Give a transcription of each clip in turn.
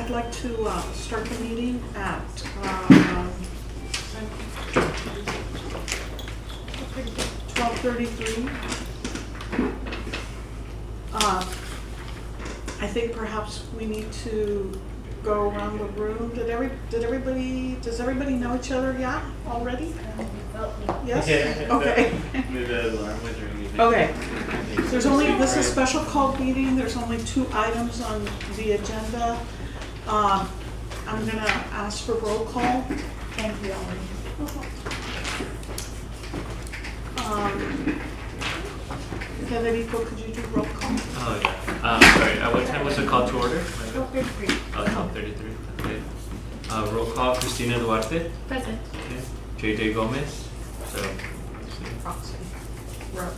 I'd like to start the meeting at 12:33. I think perhaps we need to go around the room. Does everybody know each other already? Yes? Okay. Okay. This is a special called meeting. There's only 2 items on the agenda. I'm gonna ask for roll call. Thank you, Ellie. Federico, could you do roll call? Oh, yeah. Sorry, at what time was the call to order? 12:33. Oh, 12:33. Okay. Roll call, Cristina Duarte. Present. Okay. JJ Gomez. So, Proxy. Rep.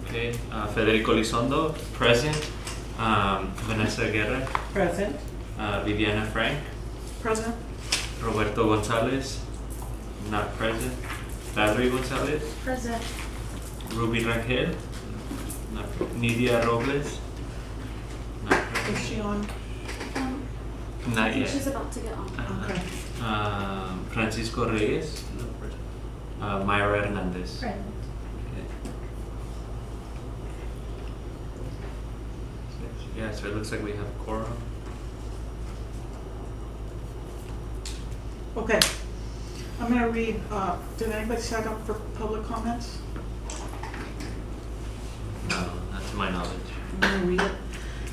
okay. Federico Lizondo, present. Vanessa Guerra. Present. Viviana Frank. Present. Roberto Gonzalez. Not present. Valerie Gonzalez. Present. Ruby Rangel. Not Nidia Robles. Not Is present. she on? Not yet. She's about to get on. Okay. Francisco Reyes. No present. Myra Hernandez. Present. Okay. Yeah, so it looks like we have quorum. Okay. I'm gonna read, did anybody sign up for public comments? No, not to my knowledge. I'm gonna read it.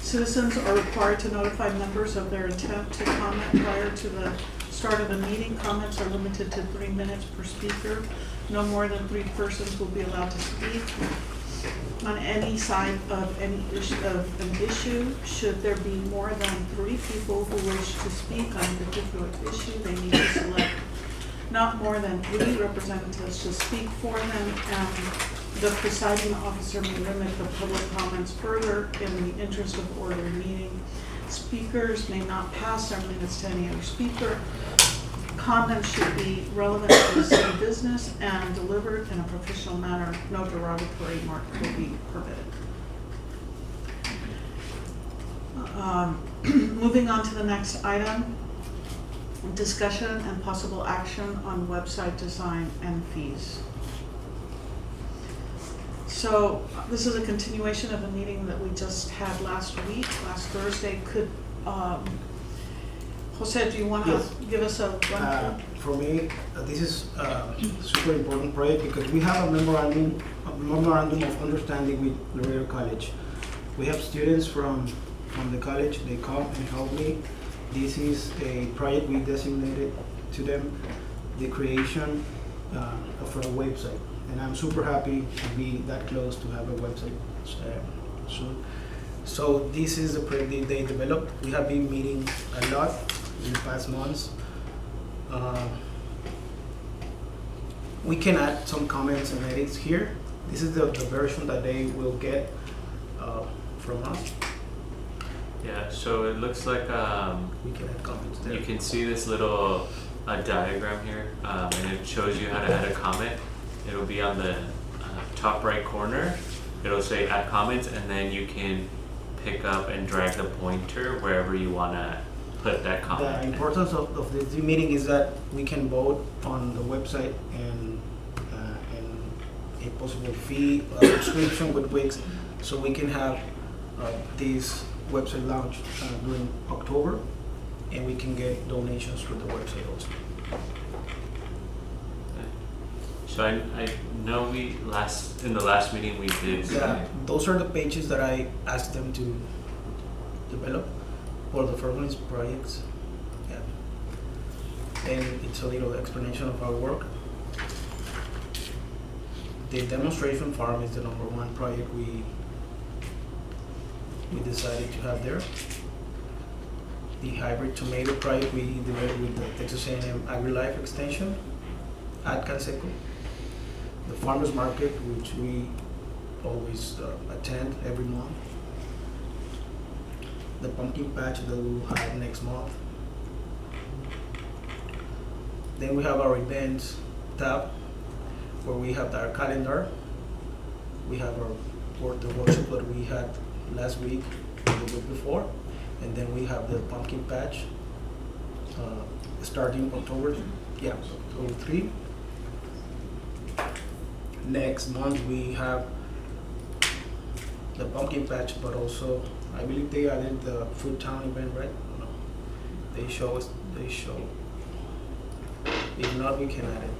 Citizens are required to notify members of their intent to comment prior to the start of the meeting. Comments are limited to 3 minutes per speaker. No more than 3 persons will be allowed to speak on any side of an issue. Should there be more than 3 people who wish to speak on a particular issue, they need to select not more than 3 representatives to speak for them, and the presiding officer may limit the public comments further in the interest of orderly meeting. Speakers may not pass their minutes to any other speaker. Comments should be relevant to the city business and delivered in a professional manner. No derogatory remark will be permitted. Moving on to the next item, discussion and possible action on website design and fees. So this is a continuation of a meeting that we just had last Thursday. Could, Jose, do you want to give us a run? For me, this is a super important project because we have a memorandum of understanding with Laredo College. We have students from the college, they come and help me. This is a project we designated to them, the creation of a website. And I'm super happy to be that close to have a website soon. So this is the project they developed. We have been meeting a lot in the past months. We can add some comments and edits here. This is the version that they will get from us. Yeah, so it looks like We can add comments there. you can see this little diagram here, and it shows you how to add a comment. It'll be on the top right corner. It'll say add comments, and then you can pick up and drag the pointer wherever you want to put that comment. The importance of this meeting is that we can vote on the website and a possible fee, a subscription with Wix, so we can have this website launch during October, and we can get donations for the website also. So I know in the last meeting we did. Yeah, those are the pages that I asked them to develop for the first one is projects. Yeah. And it's a little explanation of our work. The demonstration farm is the #1 project we decided to have there. The hybrid tomato project we developed with the Texas A&M AgriLife Extension at Canseco. The farmers market, which we always attend every month. The pumpkin patch that we will have next month. Then we have our events tab, where we have our calendar. We have the workshop that we had last week, the week before, and then we have the pumpkin patch starting October 3. Next month we have the pumpkin patch, but also I believe they added the food town event, right? No, they show. If not, we can add it.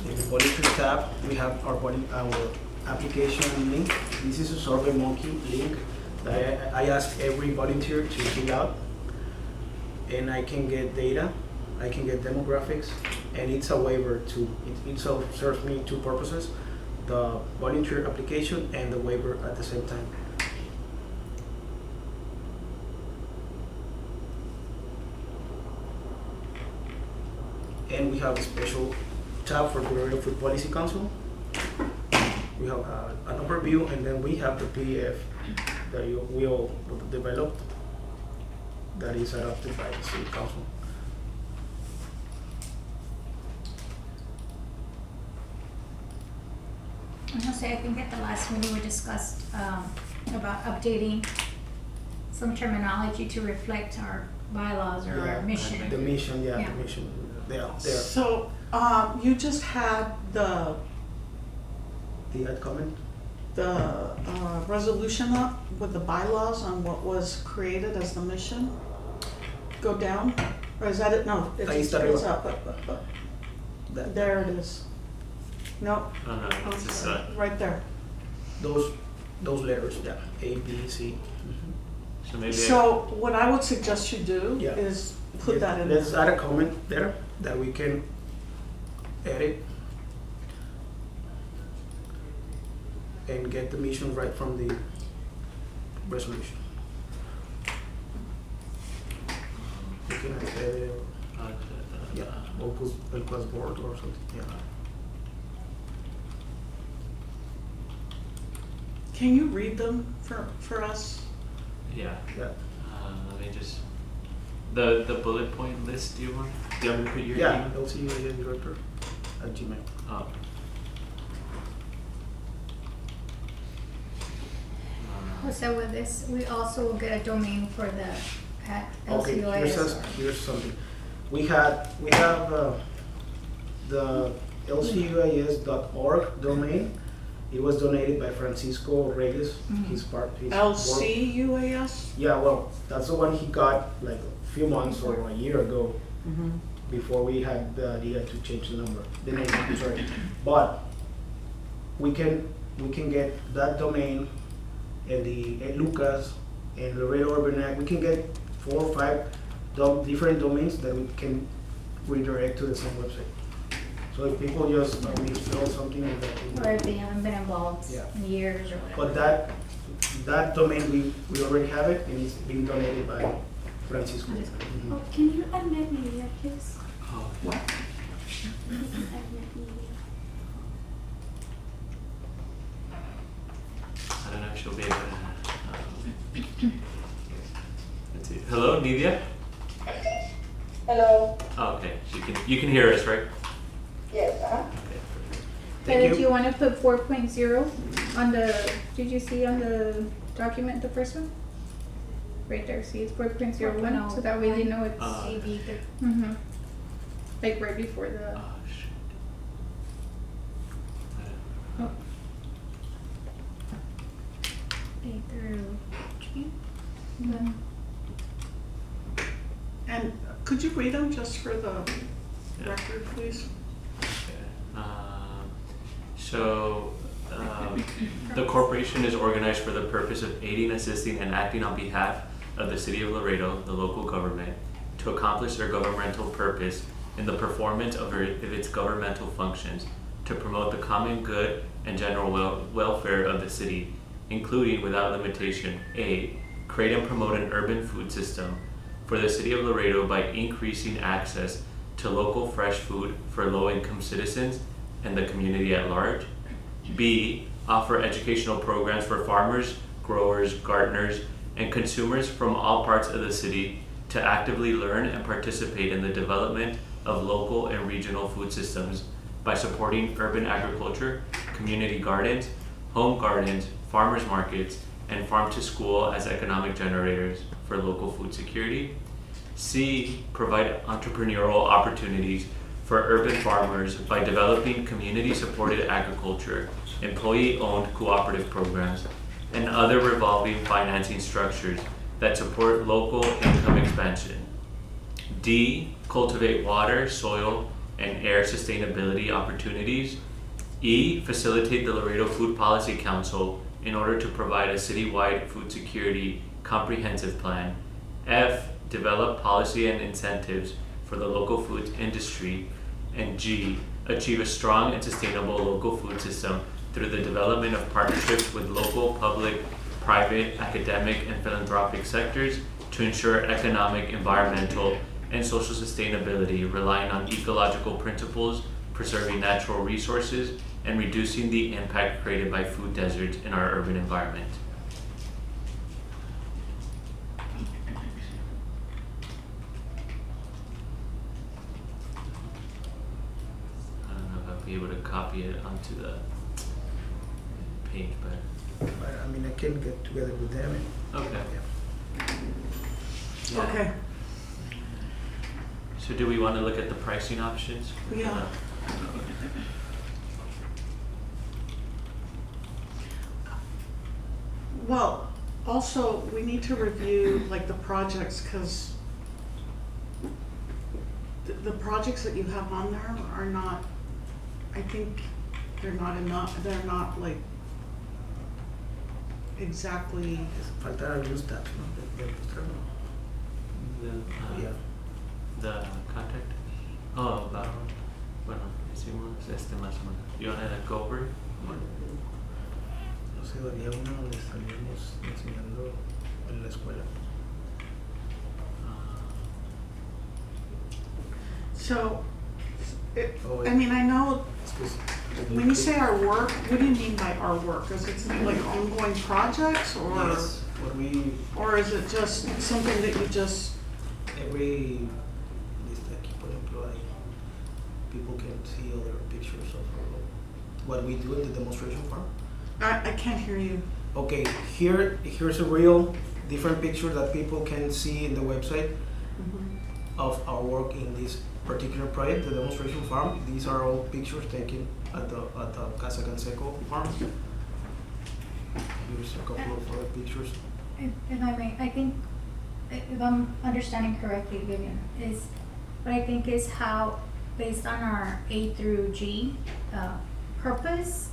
In the volunteer tab, we have our application link. This is a SurveyMonkey link that I ask every volunteer to fill out, and I can get data, I can get demographics, and it's a waiver too. It serves me two purposes: the volunteer application and the waiver at the same time. And we have a special tab for the Laredo Food Policy Council. We have an overview, and then we have the PDF that we all developed that is adopted by the City Council. Jose, I think at the last meeting we discussed about updating some terminology to reflect our bylaws or our mission. The mission, Yeah. the mission. There. So, you just had the The comment? resolution up with the bylaws on what was created as the mission? Go down? Or is that it? No, Ahí it's está arriba. up. That- There it is. No, Oh no, it's just right there. Those letters, A, B, C. so maybe So what I would suggest you do Yeah. is put that in. Let's add a comment there that we can edit and get the mission right from the resolution. We can edit, or put el plus board or something, Can you read them for us? yeah. Yeah. Let me just the bullet point list. Do you want me to put your Yeah, email? LCUAS director at Gmail. Oh. So with this, we also will get a domain for the Okay, LCOIS. here's something. We have the lcuas.org domain. It was donated by Francisco Reyes. His work. LCUAS? Yeah, well, that's the one he got like a few months or a year ago, before we had the idea to change the name. I'm sorry, but we can get that domain and the Lucas and Laredo Urban Act. We can get 4 or 5 different domains that we can redirect to the same website. So if people just misspell something like that. Or if they haven't been involved Yeah. in years or whatever. But that domain, we already have it, and it's being donated by Francisco. Oh, can you admit media, please? Oh. What? Admit media. I don't know if she'll be able to. Let's see. Hello, Nidia? Hello. Oh, okay. You can hear us, right? Yes. Okay. Thank Heather, do you. you want to put 4.0 on the, did you see on the document, the first one? Right there, see, it's 4.01, so that way they know it's, AB like right before the, Oh shit. oh, A through G. mhm. And could you read them just for the Yeah. record, please? So, the corporation is organized for the purpose of aiding, assisting, and acting on behalf of the City of Laredo, the local government, to accomplish their governmental purpose in the performance of its governmental functions, to promote the common good and general welfare of the city, including, without limitation, A, create and promote an urban food system for the City of Laredo by increasing access to local fresh food for low-income citizens and the community at large. B, offer educational programs for farmers, growers, gardeners, and consumers from all parts of the city to actively learn and participate in the development of local and regional food systems by supporting urban agriculture, community gardens, home gardens, farmers markets, and farm to school as economic generators for local food security. C, provide entrepreneurial opportunities for urban farmers by developing community-supported agriculture, employee-owned cooperative programs, and other revolving financing structures that support local income expansion. D, cultivate water, soil, and air sustainability opportunities. E, facilitate the Laredo Food Policy Council in order to provide a citywide food security comprehensive plan. F, develop policy and incentives for the local food industry. And G, achieve a strong and sustainable local food system through the development of partnerships with local, public, private, academic, and philanthropic sectors to ensure economic, environmental, and social sustainability, relying on ecological principles, preserving natural resources, and reducing the impact created by food deserts in our urban environment. I don't know if I'll be able to copy it onto the page, but But, I mean, I can get together with them and. okay. Yeah. Okay, So do we want to look at the pricing options? Yeah. well, also, we need to review like the projects, cause the projects that you have on there are not, I think they're not enough, they're not like exactly, Faltar algunos tabs, ¿no? De mostrar, ¿no? Yeah. The contact? Oh, about, bueno, hicimos más o menos. You want to go over it? No sé, había uno donde salíamos enseñando en la escuela. so, Oh, I mean, I know, Después, when you say our work, what do you mean by our work? Is it like ongoing projects, or, yes, what we, or is it just something that you just, every, aquí por ejemplo hay, people can see other pictures of what we do in the demonstration farm. I can't hear you. Okay, here's a real different picture that people can see in the website of our work in this particular project, the demonstration farm. These are all pictures taken at the Casa Canseco farm. Here's a couple of other pictures. If I may, I think, if I'm understanding correctly, Vivian, is what I think is how, based on our A through G purpose,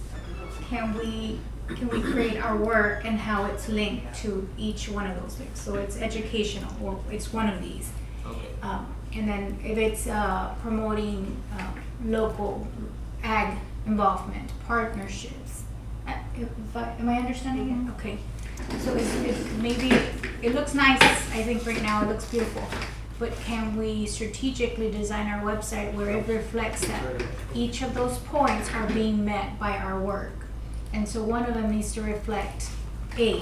can we create our work and how it's linked to each one of those things? So it's educational, or it's one of these. Okay. And then if it's promoting local ag involvement, partnerships. Am I understanding it? Okay. So it's maybe, it looks nice, I think right now it looks beautiful, but can we strategically design our website where it reflects that each of those points are being met by our work? And so one of them needs to reflect A,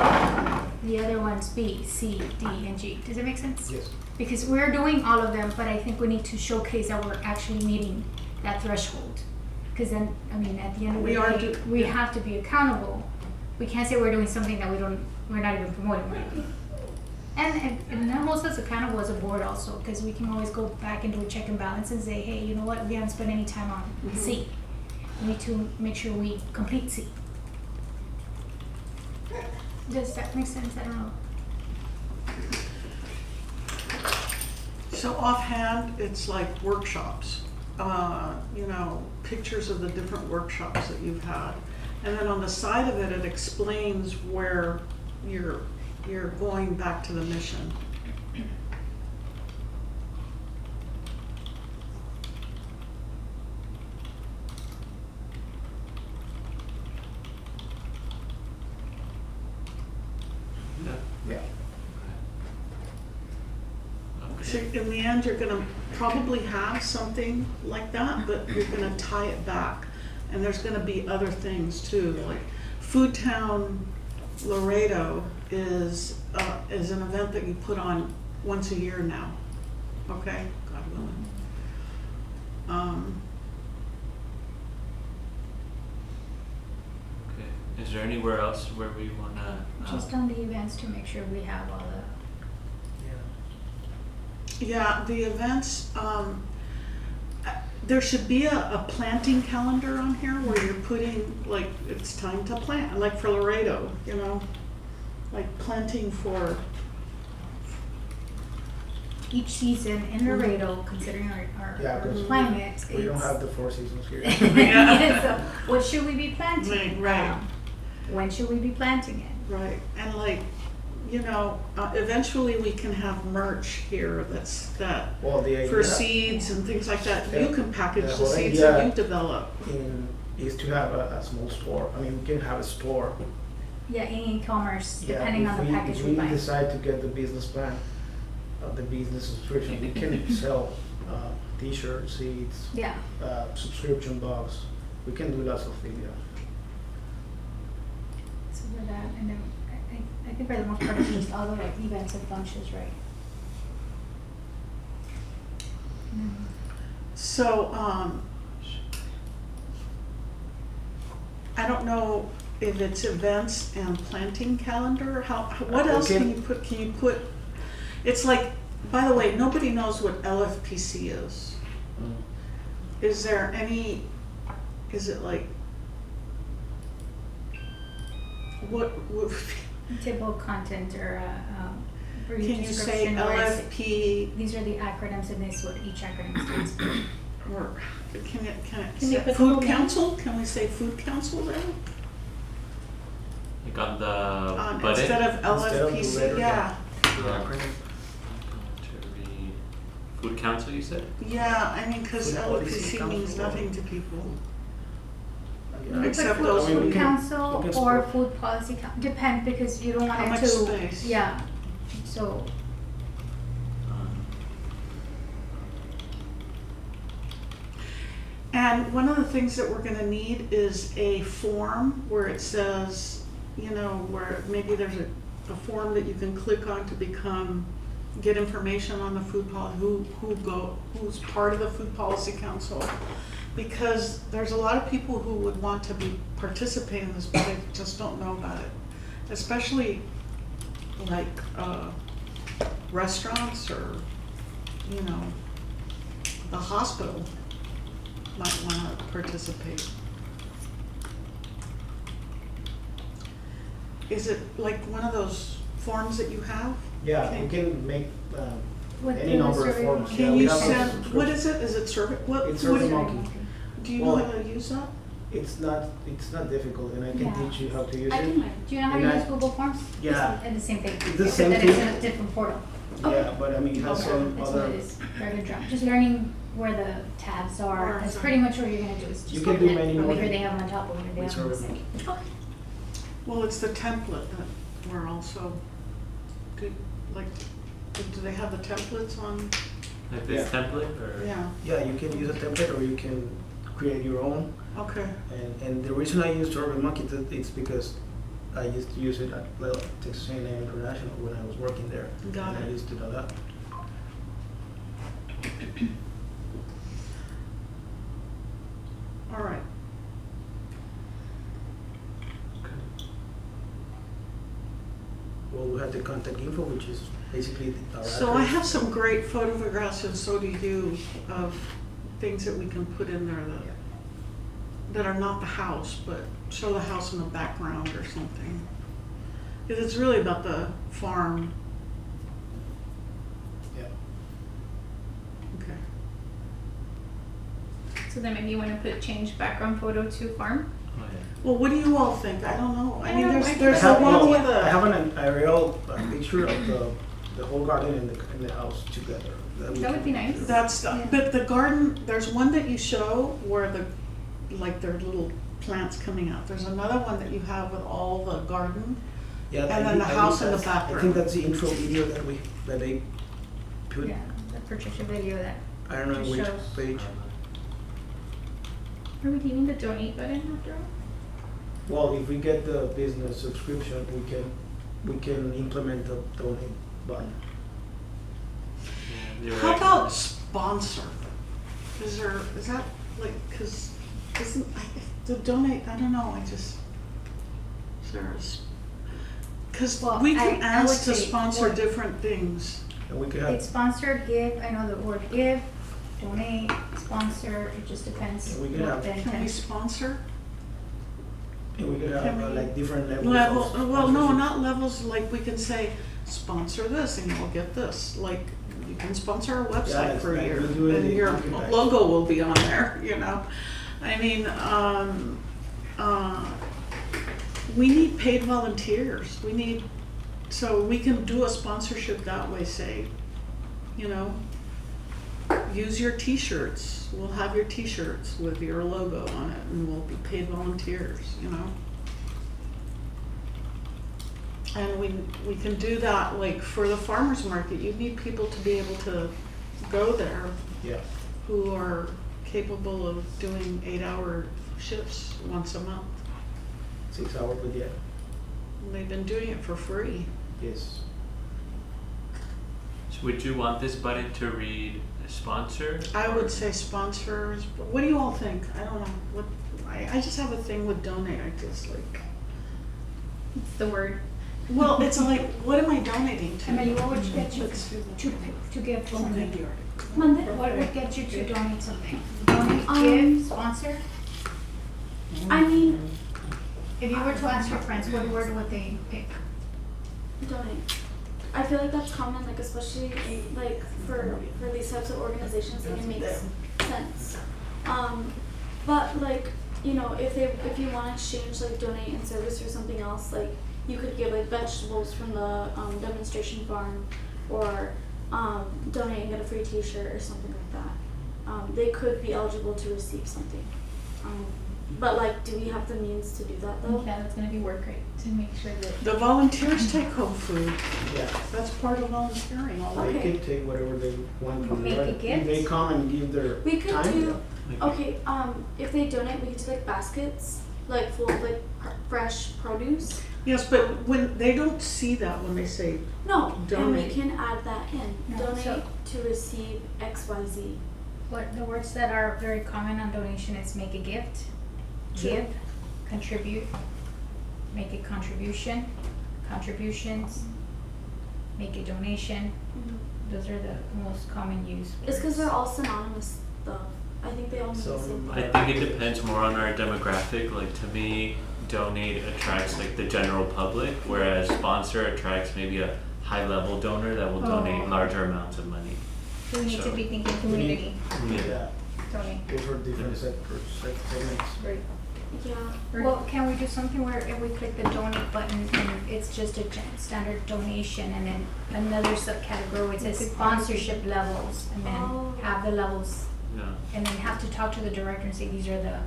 the other one's B, C, D, and G. Does that make sense? Yes. Because we're doing all of them, but I think we need to showcase that we're actually meeting that threshold. Because then, I mean, at the end of the day, we have to be accountable. We can't say we're doing something that we're not even promoting. Right? And that holds us accountable as a board also, because we can always go back and do a check and balance and say, hey, you know what, we haven't spent any time on C. We need to make sure we complete C. Does that make sense? I don't know. So offhand, it's like workshops, you know, pictures of the different workshops that you've had. And then on the side of it, it explains where you're going back to the mission. Yeah. So in the end, you're gonna probably have something like that, but you're gonna tie it back. And there's gonna be other things too, like Food Town Laredo is an event that you put on once a year now, okay, God willing. Okay. As Is there anywhere else where we wanna? Just on the events to make sure we have all the. Yeah, the events, there should be a planting calendar on here where you're putting, like, it's time to plant, like for Laredo, you know? Like planting for, Each season in Laredo, considering Yeah, our 'cause climate, We don't it's- have the 4 seasons here. So, what should we be planting? Right. When should we be planting it? right, and like, you know, eventually we can have merch here Well, the idea for seeds and things like that. You Yeah. can package The the whole seeds idea- that you develop. is to have a small store. I mean, we can have a store. Yeah, in e-commerce, Yeah, depending on the package if we buy. decide to get the business plan, the business subscription, we can sell t-shirts, seeds, Yeah, subscription box. We can do lots of things, yeah. so for that, and then I think for the most part, it's just all the like events and functions, right? So, I don't know if it's events and planting calendar, what else Okay. can you put, it's like, by the way, nobody knows what LFPC is. Is there any, is it like, what Table content or brief can you say description or is it- LFP, these are the acronyms and this is what each acronym stands for. or can it Can you say put the food whole name? council, can we say food council there? Like on the button. Instead of Instead of the LFPC, letter, yeah. The acronym. To read. Food Council, you said? Yeah, I mean, cause Food policy LFPC means council. nothing to people. Yeah. You put Except food, those I mean, we food can- council we can or split. food policy, depend, because you don't want How it much to. space? Yeah, so, And one of the things that we're gonna need is a form where it says, you know, where maybe there's a form that you can click on to get information on the food policy, who's part of the food policy council. Because there's a lot of people who would want to participate in this, but they just don't know about it. Especially like, restaurants or, you know, the hospital might wanna participate. Is it like one of those forms that you have? Yeah, Okay. we can make what any the number of survey forms. will- Yeah, Can we you have some send, what subscription. is it? Is it survey, what, It's what, SurveyMonkey. do you know Well, how to use that? It's not difficult, and I can Yeah. teach you how to use I it. can, do you know how And to I- use Google Forms? Yeah. And the same thing. It's the except same that it's thing. in a different portal. Yeah, but I mean, it has Okay. some That's what other. it is, very good job. Just learning where the tabs are, that's pretty much what you're gonna do, is You just can learn do that. many Over more here they have them on top, over here they with have them on the SurveyMonkey. side. Okay. Well, it's the template that we're also, do they have the templates on? Like this Yeah. template or? Yeah, Yeah, you can use a template or you can create your own. okay. And the reason I use SurveyMonkey, it's because I used to use it at Texas A&M International when I was working there. Got And I it. used to do that. All right. Okay. Well, we have the contact info, which is basically our So I address. have some great photographs, and so do you, of things that we can put in there that are not the house, but show the house in the background or something. Because it's really about the farm. Yeah. Okay. So then maybe you wanna change background photo to farm? Oh yeah. Well, what do you all think? I don't know. I I mean, don't know. there's I there's think the that's one a good with I have the, an aerial picture of the whole garden and the house together. That would be nice. that's, Yeah. but the garden, there's one that you show where there are little plants coming out. There's another one that you have with all the garden. Yeah, And then the house in the I background. think that's the intro video that they put. Yeah, the Patricia video that, I don't know Just which shows. page. Are we leaving the donate button after all? Well, if we get the business subscription, we can implement the donate button. Yeah, you're How right. about sponsor? Is that like, cause the donate, I don't know, there is? Because Well, we can I would ask to say sponsor what- different things. And we could It's have, sponsor, give, I know the word give, donate, sponsor, it just depends We what can have- the Can we intent. sponsor? and we could have Can we- like different levels Level, of well, no, sponsorship. not levels, like we can say, sponsor this and you'll get this, like, you can sponsor our website it's for a like year, we do in and the your contract. logo will be on there, you know? I mean, we need paid volunteers, we need, so we can do a sponsorship that way, say, you know, use your t-shirts, we'll have your t-shirts with your logo on it, and we'll be paid volunteers, you know? And we can do that, like, for the farmer's market, you need people to be able to go there Yeah, who are capable of doing 8-hour shifts once a month. 6 hours, but yeah, And they've been doing it for free. yes. So would you want this button to read sponsor? I or- would say sponsors, but what do you all think? I don't know, what, I just have a thing with donate, I just like, It's the word. well, it's like, what am I donating to? Emily, what would get you It's- to give something? Monday? What would get you to donate something? Donate, Um, give, sponsor? I mean, If you were to ask your friends, what word would they pick? donate. I feel like that's common, like especially like for these types of organizations, like it makes sense. But like, you know, if you want to exchange like donate and service or something else, like you could give like vegetables from the demonstration farm, or donate and get a free T-shirt or something like that. They could be eligible to receive something. But like, do we have the means to do that though? Yeah, that's gonna be work rate to make sure that. The volunteers take home food, Yeah, that's part of volunteering, all they Okay. could take whatever they want from Make there. a If gift? they come and give their We could time, do. Like, Okay, if they donate, we could do like baskets, like full of like fresh produce. Yes, but when, they don't see that when they say, No, and we Donate. can add that in. No, Donate so- to receive XYZ. What the words that are very common on donation is make a gift, give, contribute, make a contribution, contributions, make a donation. Those are the most common use. It's because words. they're all synonymous though. I think they all mean So, the same I thing. think it depends more on our demographic. Like to me, donate attracts like the general public, whereas sponsor attracts maybe a high level donor that will donate Oh. larger amounts of money. So we need to so- be thinking community, yeah, donate. those are different sectors, segments. Right. Yeah. Well, can we do something where if we click the donate button and it's just a standard donation, and then another subcategory where it says sponsorship levels, and then Oh. have the levels, Yeah. and then have to talk to the director and say these are the,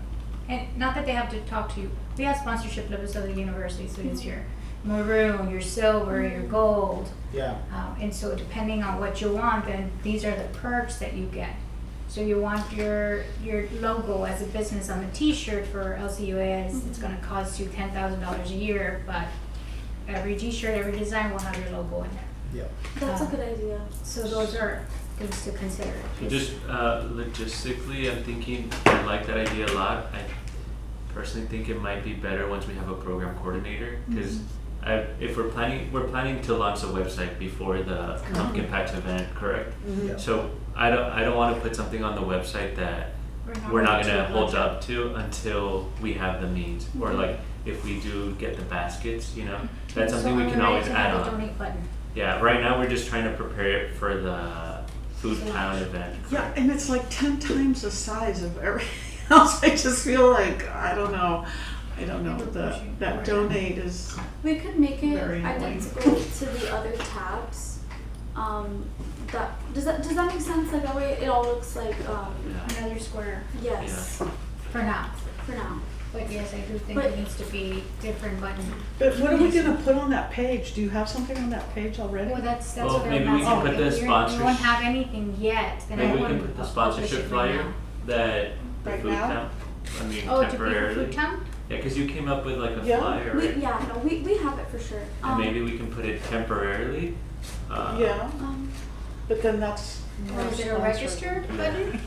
and not that they have to talk to you. We have sponsorship levels of the university, so it's your maroon, your silver, your gold, Yeah, and so depending on what you want, then these are the perks that you get. So you want your logo as a business on the T-shirt for LCUS, it's gonna cost you $10,000 a year, but every T-shirt, every design will have your logo in there. yeah. That's a good idea. So those are things to consider. So just logistically, I'm thinking I like that idea a lot. I personally think it might be better once we have a program coordinator, because if we're planning to launch the website before the Pumpkin Patch event, correct? Yeah. So I don't want to put something on the website that we're not gonna hold up to until we have the means, or like if we do get the baskets, you know, that's something we can always add So on the right to have a on. donate button. Yeah, right now we're just trying to prepare it for the food pound event. yeah, and it's like 10 times the size of everything else. I just feel like, I don't know, that donate is, We could make it Very annoying. identical to the other tabs. Does that make sense? Like that way it all looks like Yeah. Another square yes for now. for now. But yes, I do think But- it needs to be different button. but what are we gonna put on that page? Do you have something on that page already? Well, that's Well, what I'm maybe we can asking. put the If you don't sponsors- have anything yet, then I Maybe we wouldn't can put the publish sponsorship it flyer right now. that the Right food now? town. I mean Oh, to be for temporarily. Food Town? Yeah, because you came up with like a Yeah. flyer, right? We have it for sure. And maybe we can put it temporarily. Yeah, um, but then that's Or is it a registered button?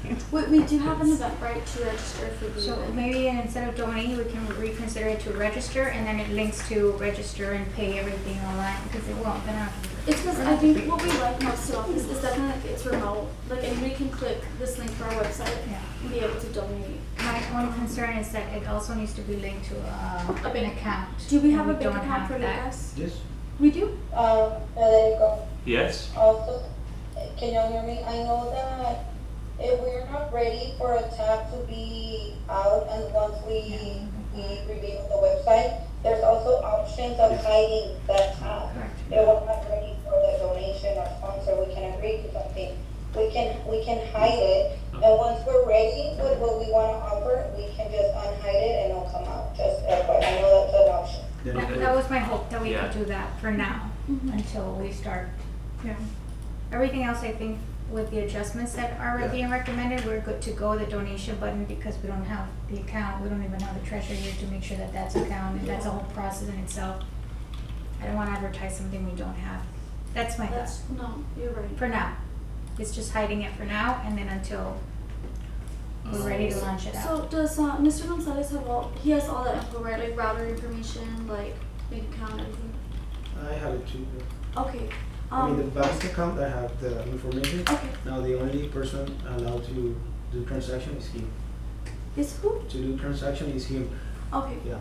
We do have an Eventbrite to register for the So event. maybe instead of donating, we can reconsider it to register, and then it links to register and pay everything online, because it won't, then I It's because I think what we like most about this is definitely like it's remote. Like anybody can click this link to our website Yeah. and be able to donate. My only concern is that it also needs to be linked to an bank. account. Do we and have a bank don't account have for that. Lucas? Yes. We do? Federico, Yes? also, can y'all hear me? I know that if we're not ready for a tab to be out and once we reveal the website, there's also options of hiding that tab. Correct. If we're not ready for the donation or sponsor, we can agree to something. We can hide it, and once we're ready with what we wanna offer, we can just unhide it and it'll come out, just FYI. I know that's an option. Then That was my hope, that we Yeah. could do that for now, Mhm. until we start. Yeah. Everything else, I think, with the adjustments that are Yeah. being recommended, we're good to go. The donation button, because we don't have the account, we don't even have the treasurer here to make sure that that's account, and that's a whole process in itself. I don't wanna advertise something we don't have. That's my thought, That's, no, you're right. for now. It's just hiding it for now, and then until we're ready to launch it out. So does Mr. Gonzalez have he has all that info, right? Like router information, like bank account, everything? I have it too. Okay. I mean, the bank account, I have the information. Okay. Now, the only person allowed to do transaction is him. Is who? To do transaction is him, Okay. yeah.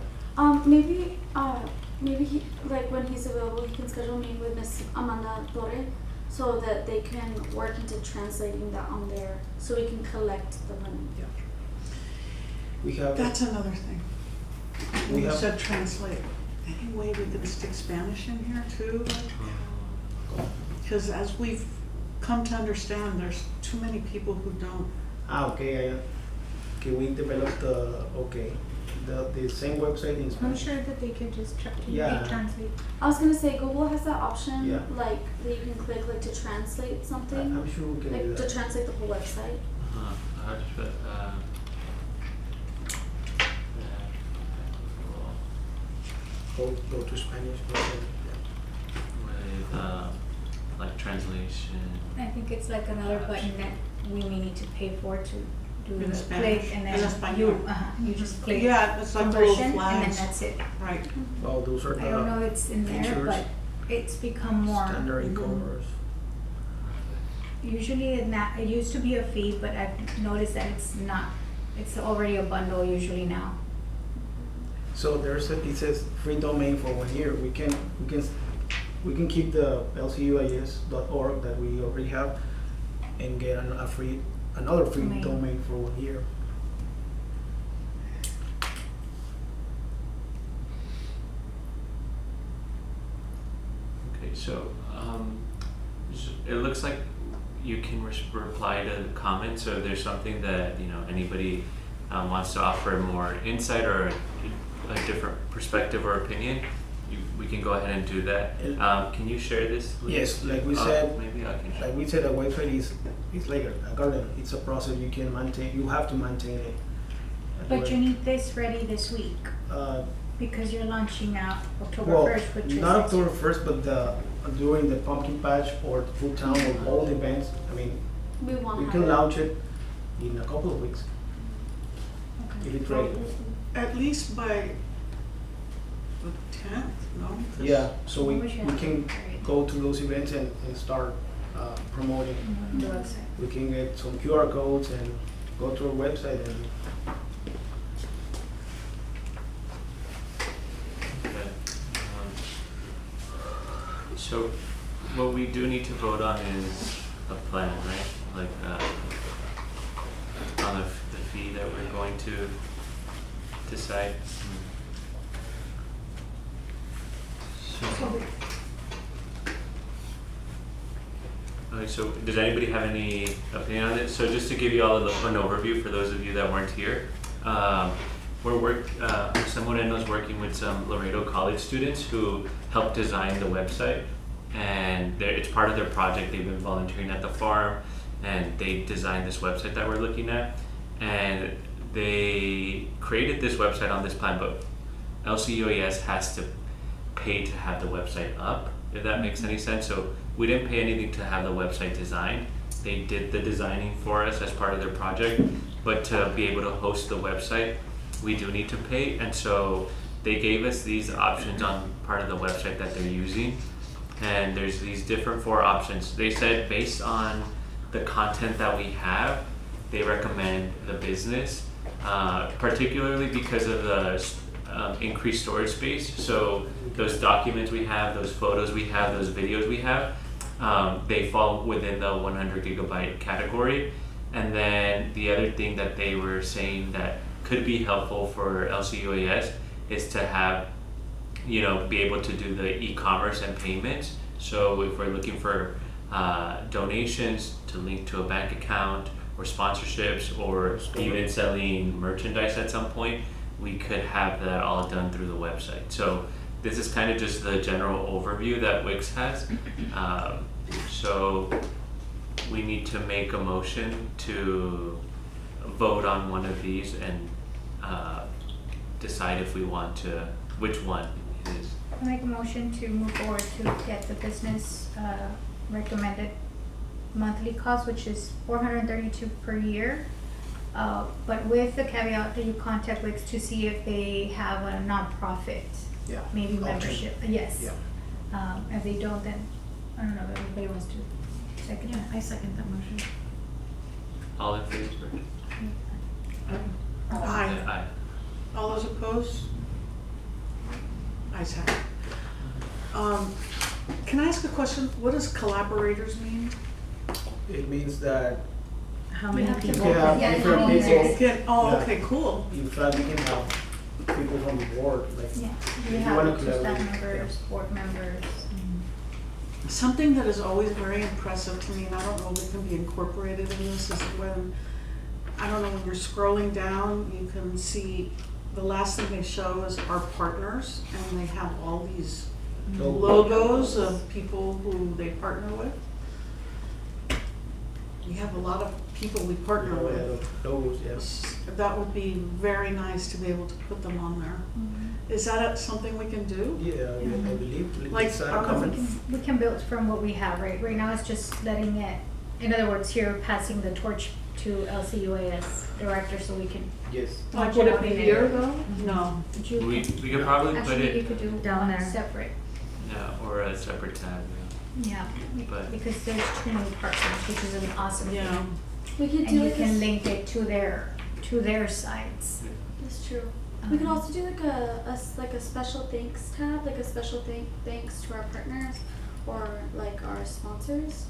Maybe he, like when he's available, he can schedule a meeting with Miss Amanda Torre so that they can work into translating that on there so we can collect the money. We have, That's another thing. We You have- said translate. Any way we could stick Spanish in here too? Because as we've come to understand, there's too many people who don't. okay, we developed the same website in I'm Spanish. sure that they could just Yeah. translate. I was gonna say Google has that option, Yeah. like that you can click like to translate something, I'm sure we can do like to that. translate the whole website. How to put, Go to Spanish, with, like translation. I think it's like another button that we may need to pay for to do In the Spanish. click, and In then Spanish. you just click Yeah, it's like the little conversion, and then flags. that's it. Right. Well, those are I don't know the if it's in there, features. but it's become more. standard Mhm. e-commerce. Usually it used to be a fee, but I've noticed that it's not. It's already a bundle usually now. So it says free domain for 1 year. We can keep the lcuis.org that we already have and get another free Domain. domain for 1 year. Okay, so, it looks like you can reply to the comments, so if there's something that, you know, anybody wants to offer more insight or a different perspective or opinion, we can go ahead and do that. Can you share this? Please? Yes, like we said, Maybe I can. a website is like a garden. It's a process you can maintain. You have to maintain it. But you need this ready this week Uh, because you're launching out October well, 1st, which is not next October 1st, but during the pumpkin patch or Food Town or all the events. I mean, We want we to can have it. launch it in a couple of weeks Okay. if it's ready. At least by the 10th, no? 'Cause- Yeah, so we We should can have go to those events and start promoting. on the website. We can get some QR codes and go to our website and Okay. So what we do need to vote on is a plan, right? Like, on the fee that we're going to decide. So, okay, so does anybody have any opinion on it? So just to give you all an overview for those of you that weren't here, Sam Moreno's working with some Laredo College students who helped design the website, and it's part of their project. They've been volunteering at the farm, and they designed this website that we're looking at, and they created this website on this plan, but LCUAS has to pay to have the website up, if that makes any sense. So we didn't pay anything to have the website designed. they did the designing for us as part of their project, but to be able to host the website, we do need to pay, and so they gave us these options on part of the website that they're using, and there's these different 4 options. They said based on the content that we have, they recommend the business, particularly because of the increased storage space. So those documents we have, those photos we have, those videos we have, they fall within the 100 gigabyte category. And then the other thing that they were saying that could be helpful for LCUAS is to have, be able to do the e-commerce and payments. So if we're looking for donations to link to a bank account or sponsorships or even selling merchandise at some point, we could have that all done through the website. So this is kind of just the general overview that Wix has. So we need to make a motion to vote on one of these and decide if we want to, which one it is. I make a motion to move forward to get the business recommended monthly cost, which is $432 per year. But with the caveat that you contact Wix to see if they have a nonprofit, Yeah. maybe Option. membership. Yes. Yeah. If they don't, then I don't know if everybody wants to second it. I second that motion. All in favor? Aye. Aye. All those opposed? Ayes have it. Can I ask a question? What does collaborators mean? It means that How You many have to people? you can have Yeah, different how many people. years? Yeah. Okay, cool. In fact, you can have people from the board, like, Yeah. if We you wanna have two staff collaborate, members, board members. Something that is always very impressive to me, and I don't know if it can be incorporated in this, is when, I don't know, when you're scrolling down, you can see the last thing they show is our partners, and they have all these logos of people who they partner with. We have a lot of people we partner with. Logos, yes. That would be very nice to be able to put them on there. Is that something we can do? Yeah, I believe. Like, it's our common. We can build from what we have, right? Right now it's just letting it, in other words, here passing the torch to LCUAS director so we can. Yes. Like, launch would it it out be in here it. though? No. Would you- We could probably put Actually, you it, could do Down one there. separate. or a separate tab, Yeah, But- because there's too many partners, which is an awesome Yeah. thing. We could And do you like can a, link it to their sites. that's true. We could also do like a special thanks tab, like a special thanks to our partners or like our sponsors.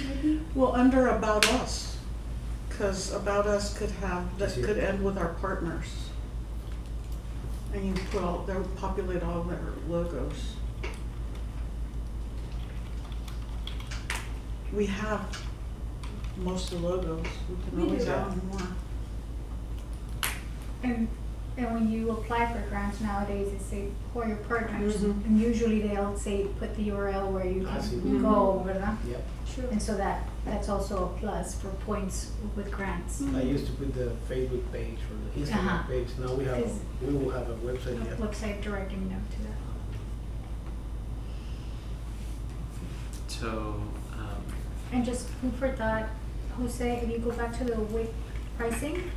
Maybe. Well, under About Us, because About Us could have, that That's it. could end with our partners. And you put all, they would populate all their logos. We have most of the logos, we can We always do. add more. And when you apply for grants nowadays, they say for your partners, Mhm. and usually they'll say put the URL where you I see. can go, ¿verdad? Yeah. True. And so that's also a plus for points with grants. I used to put the Facebook page or the Instagram Uh-huh. page. Now we Is- will have a website. A Yeah. website directing them to that. so, And just food for thought, Jose, if you go back to the WIC pricing,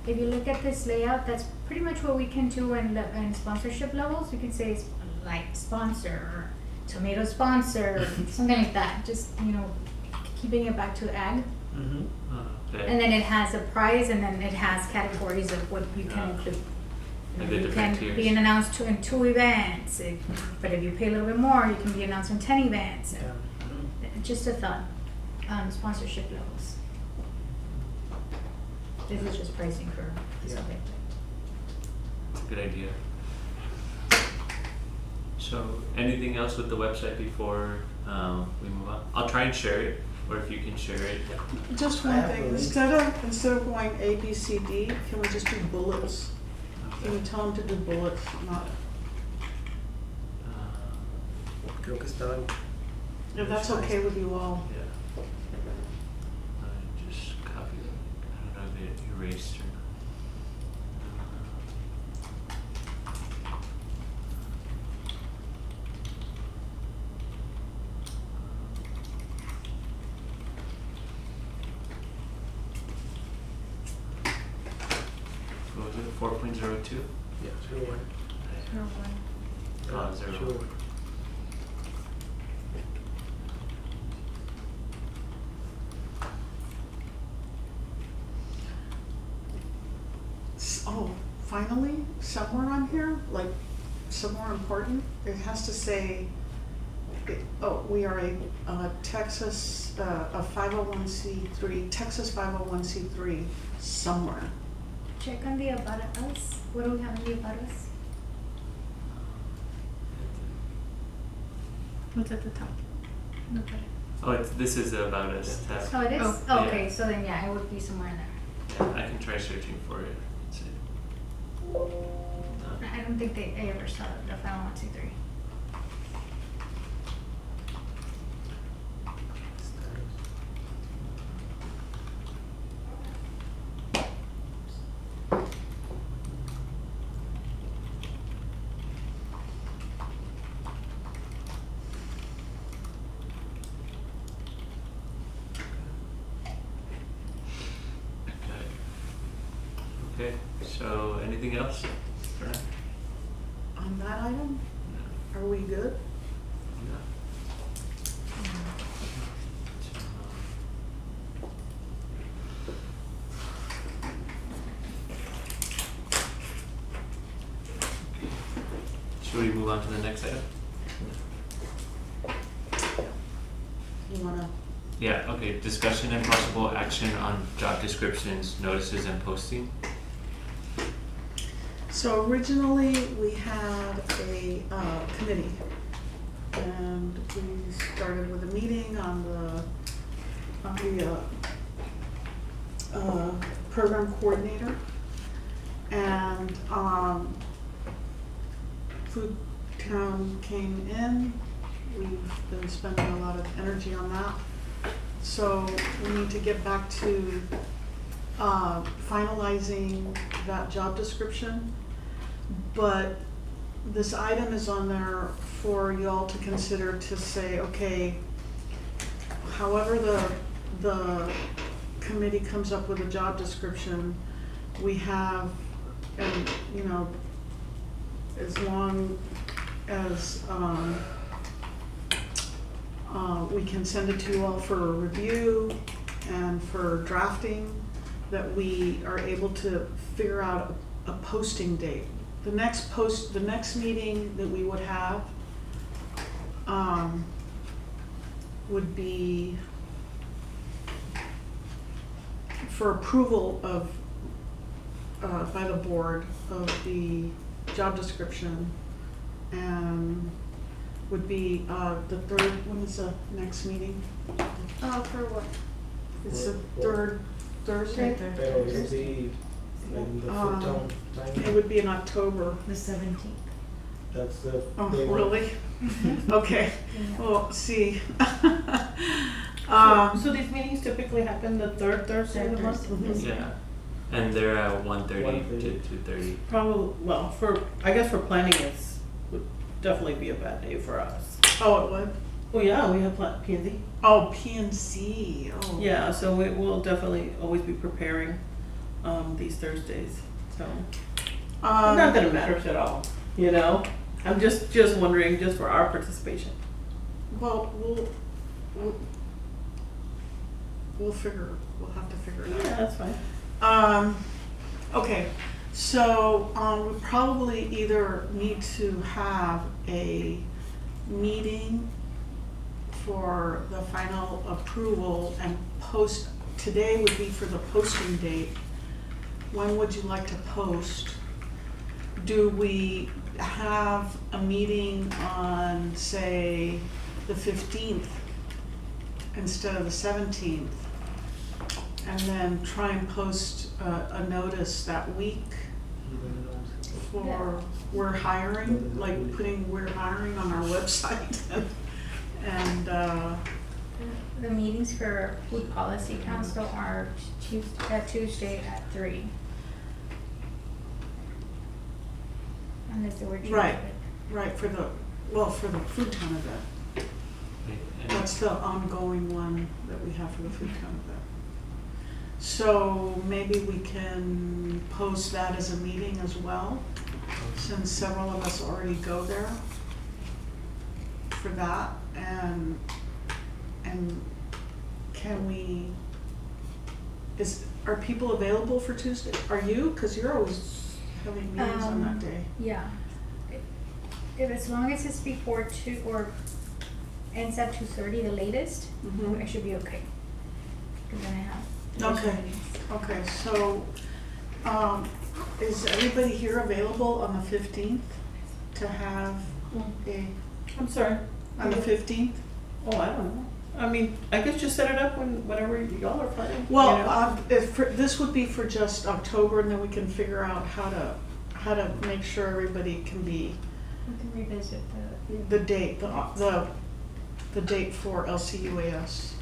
if you look at this layout, that's pretty much what we can do in sponsorship levels. We can say it's like sponsor, or tomato sponsor, something like that. Just, keeping it back to ag. Mm-hmm. And then it has a price, and then it has categories of what you can include. And the You different can be tiers. announced in 2 events, but if you pay a little bit more, you can be announced in 10 events. Yeah. Just a thought on sponsorship levels. This is just pricing for this Yeah. event. good idea. So, anything else with the website before we move on? I'll try and share it, or if you can share it. Just I one have thing, a link. instead of going A, B, C, D, can we just do bullets? Can you tell them to do bullets, not, Creo que está. if that's okay with you all? Yeah. I just copied it. I don't know if it erased or not. 4.02? Yeah, 01. Oh, 0. Sure. Oh, finally, somewhere on here, like somewhere important, it has to say, we are a Texas, a 501c3, Texas 501c3 somewhere. Check on the about us. What do we have in the about us? What's at the top? Nobody. Oh, this is the About Us tab. Oh, it is? Oh. Oh, Yeah. okay, so then yeah, it would be somewhere in there. Yeah, I can try searching for it. Let's see. No. I don't think they ever saw the 501c3. Okay, so anything else for now? On that item, are we good? No. Should we move on to the next item? You wanna, Yeah, okay, discussion and possible action on job descriptions, notices and posting. so originally, we had a committee. And we started with a meeting on the program coordinator. And Food Town came in. We've been spending a lot of energy on that. So we need to get back to finalizing that job description. But this item is on there for y'all to consider to say, okay, however the committee comes up with a job description, we have, and you know, as long as we can send it to you all for a review and for drafting, that we are able to figure out a posting date. The next meeting that we would have would be for approval of by the board of the job description, and would be the third. When is the next meeting? For what? It's the third Thursday. Pero it'll be in the full tone It time. would be in October. The 17th. That's the Oh, day one. really? Okay. Well, see. So these meetings typically happen the third Thursday of the month? Mhm. Yeah, and they're at 1:30 to 2:30. Probably, well, I guess for planning would definitely be a bad day for us. Oh, it would? Well, yeah, we have P&Z. Oh, PNC. Oh. Yeah, so we will definitely always be preparing, these Thursdays, so. Not that it matters at all, you know? I'm just wondering, just for our participation. Well, we'll have to figure it out. Yeah, that's fine. Okay, so, we probably either need to have a meeting for the final approval and post, today would be for the posting date. When would you like to post? Do we have a meeting on, say, the 15th instead of the 17th? And then try and post a notice that week for we're hiring, like putting we're hiring on our website. And The meetings for Food Policy Council are Tuesday at 3. Unless they were changed. right, for the Food Town event. Wait, and That's the ongoing one that we have for the Food Town event. So maybe we can post that as a meeting as well, since several of us already go there for that. And can we, are people available for Tuesday? Are you? Because you're always having meetings on that day. Yeah. If as long as it's before 2 or ends at 2:30 the latest, Mhm. I should be okay. Because then I have Okay. additional meetings. Okay, so, is everybody here available on the 15th to have a, I'm sorry. on the 15th? Oh, I don't know. I mean, I guess just set it up whenever y'all are planning. Well, you know? this would be for just October, and then we can figure out how to make sure everybody can be, We can revisit the date, the date for LCUAS.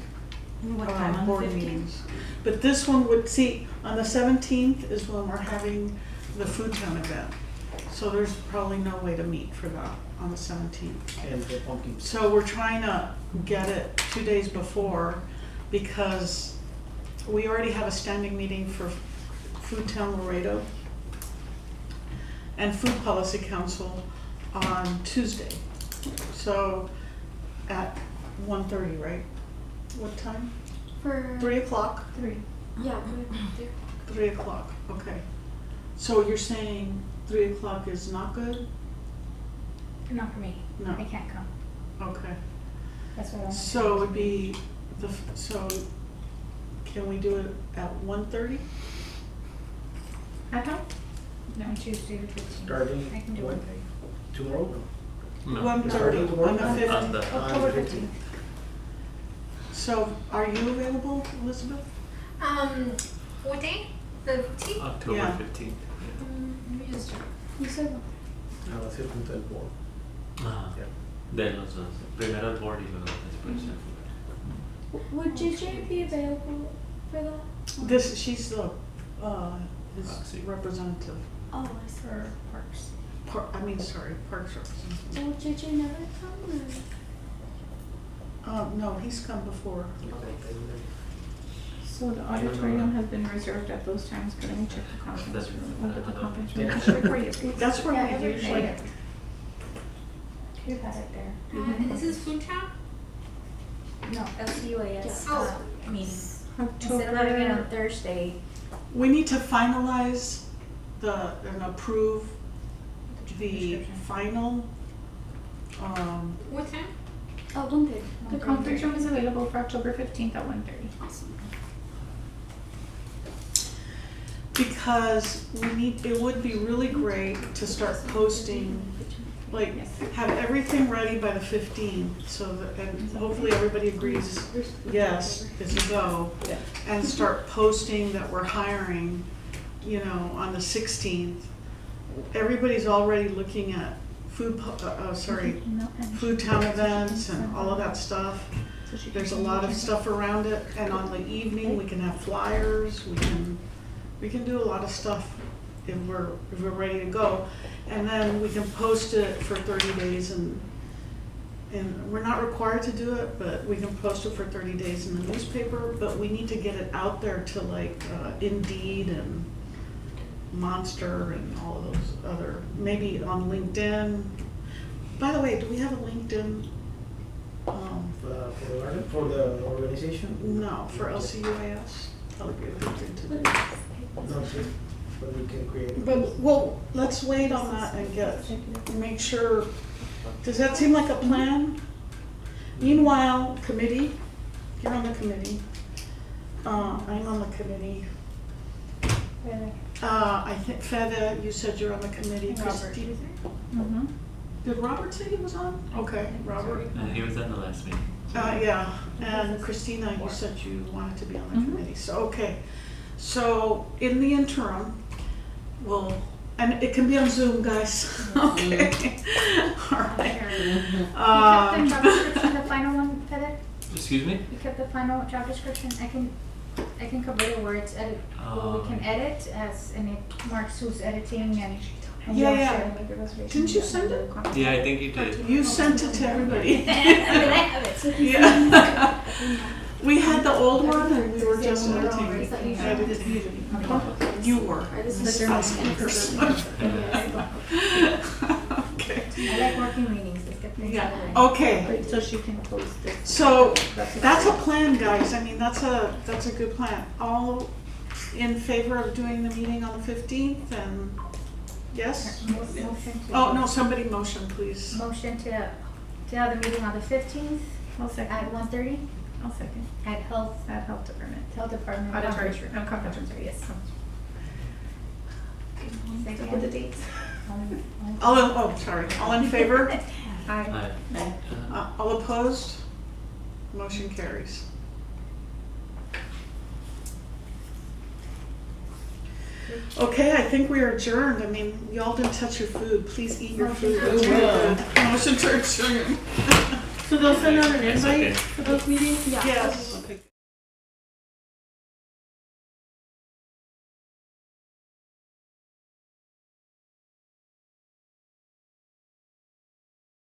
What time on the Board 15th? meetings. But this one would, see, on the 17th is when we're having the Food Town event. So there's probably no way to meet for that on the 17th. And the pumpkins. So we're trying to get it 2 days before, because we already have a standing meeting for Food Town Laredo and Food Policy Council on Tuesday. So at 1:30, right? What time? For 3 o'clock? 3. yeah, 3 o'clock, okay. So you're saying 3 o'clock is not good? Not for me. No. I can't come. Okay. That's what I want. So it would be, so can we do it at 1:30? At home? No, Tuesday the 15th. Starting I can do when? 1:30. Tomorrow? No. 1:30 on the On 15th. the October 15th. So are you available, Elizabeth? What day? The 15th? October Yeah. 15th. Let me just check. you said A las 7 del board. Ajá. Yeah. De los dos. Primero el board y luego después el food. would JJ be available for that? This, she's the, his Proxy. representative. Oh, I see. For Parks. Parks representative. So would JJ never come or? No, he's come before. So the auditorium has been reserved at those times, but let me check the conference That's- room. We'll get the conference Yeah. room. Sure for you. That's where Yeah, we every usually, day. You had it there. And this is Food Town? No, LCUAS Oh. meeting. Instead of having it on Thursday, we need to finalize and approve the description. final, What time? Oh, 1:30. The conference room is available for October 15th at 1:30. Awesome. because it would be really great to start posting, like, have everything ready by the 15th, so that, and hopefully everybody agrees, yes, is a go. Yeah. And start posting that we're hiring, on the 16th. Everybody's already looking at Food Town events and all of that stuff. There's a lot of stuff around it, and on the evening, we can have flyers, we can do a lot of stuff if we're ready to go. And then we can post it for 30 days and we're not required to do it, but we can post it for 30 days in the newspaper, but we need to get it out there to like Indeed and Monster and all of those other, maybe on LinkedIn. By the way, do we have a LinkedIn? For the organization? No, for LCUAS. That would be a good thing to do. No, sir. But we can create. But, well, let's wait on that and make sure, does that seem like a plan? Meanwhile, committee, you're on the committee. I'm on the committee. I think Feda, you said you're on the committee. Christi- Mm-hmm. Did Robert say he was on? Okay, Robert. And he was at the last meeting. Yeah, and Christina, you said you wanted to be on the Mhm. committee, so, okay. So, in the interim, and it can be on Zoom, guys, okay? All right. You kept the job description, the final one, Heather? Excuse me? You kept the final job description? I can convert the words, edit, well, we can edit and it marks who's editing and Yeah, you'll yeah. share and make the reservation. Didn't you send it? Yeah, I think you did. You sent it to everybody. I mean, I have it. Yeah. We had the old one and we were just Is editing. that usually? Editing. Okay. You were. I just Mrs. missed Housekeepers. Okay. I like working meetings, let's get things out of the way. Okay, Wait, so she can post it. so that's a plan, guys. I mean, that's a good plan. All in favor of doing the meeting on the 15th and, yes? Motion to. Oh, no, somebody motion, please. Motion to have the meeting on the 15th I'll second. at 1:30 I'll second. at Health Department. Department. Conference Conference room. Conference room, yes. Second. With the dates. Sorry. All in favor? Aye. All opposed? Motion carries. Okay, I think we are adjourned. I mean, y'all didn't touch your food. Please eat your food. It's We really will. good. Motion to adjourn. So they'll send out an Yes, invite okay. for those meetings? Yeah. Yes.